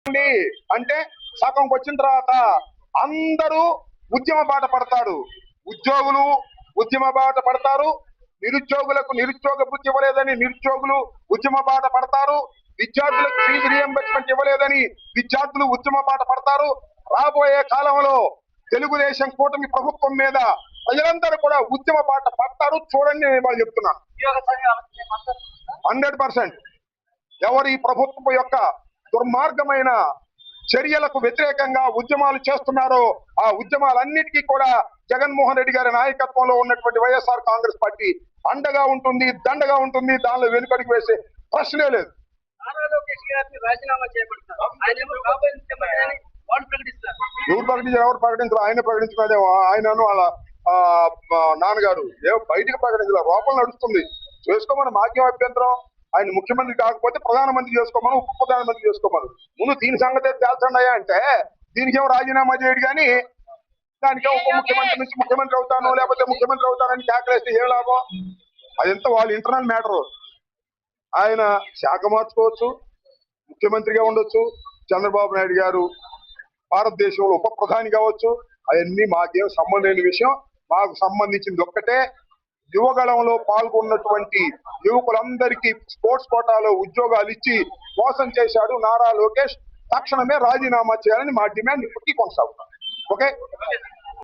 అంటే సగంకి వచ్చిన తర్వాత అందరూ ఉద్యమ బాట పడతారు. ఉద్యోగులు ఉద్యమ బాట పడతారు, నిరుద్యోగులకు నిరుద్యోగ వృత్తి ఇవ్వలేదని నిరుద్యోగులు ఉద్యమ బాట పడతారు, విద్యార్థులకు ఫీజు రియంబర్స్మెంట్ ఇవ్వలేదని విద్యార్థులు ఉద్యమ బాట పడతారు. రాబోయే కాలంలో తెలుగుదేశం కూటమి ప్రభుత్వం మీద ప్రజలందరూ కూడా ఉద్యమ బాట పడతారు. చూడండి, వాళ్ళు చెప్తున్నాను 100%. ఎవరు ఈ ప్రభుత్వం యొక్క దుర్మార్గమైన చర్యలకు వ్యతిరేకంగా ఉద్యమాలు చేస్తున్నారో ఆ ఉద్యమాలన్నిటికీ కూడా జగన్మోహన్ రెడ్డి గారి నాయకత్వంలో ఉన్నటువంటి వైఎస్ఆర్ కాంగ్రెస్ పార్టీ అండగా ఉంటుంది, దండగా ఉంటుంది. దానిలో వెనుకడికి వేసే ప్రశ్నే లేదు. ఎవరు ప్రకటించారు? ఆయన ప్రకటించినదేమో. ఆయనను వాళ్ళ నాన్నగారు బయటకు ప్రకటించారు. లోపల నడుస్తుంది, చేసుకోమని మాకేం అభ్యంతరం. ఆయన ముఖ్యమంత్రి కాకపోతే ప్రధానమంత్రి చేసుకోమను, ఉప ప్రధానమంత్రి చేసుకోమను. ముందు దీని సంగతి తేల్చండియా అంటే దీనికేమో రాజీనామా చేయడు, కానీ దానికే ఉప ముఖ్యమంత్రి నుంచి ముఖ్యమంత్రి అవుతాను లేకపోతే ముఖ్యమంత్రి అవుతానని కేకలేస్తే ఏం లాభం? అదంతా వాళ్ళ ఇంటర్నల్ మ్యాటరు. ఆయన శాఖ మార్చుకోవచ్చు, ముఖ్యమంత్రిగా ఉండొచ్చు, చంద్రబాబు నాయుడు గారు భారతదేశంలో ఉప ప్రధాని కావచ్చు. అవన్నీ మాకేం సంబంధం లేని విషయం. మాకు సంబంధించింది ఒక్కటే, యువగళంలో పాల్గొన్నటువంటి యువకులందరికీ స్పోర్ట్స్ కోటాలో ఉద్యోగాలు ఇచ్చి మోసం చేశాడు నారా లోకేష్. తక్షణమే రాజీనామా చేయాలని మా డిమాండ్ ఇప్పటికీ కొనసాగుతాం. ఓకే.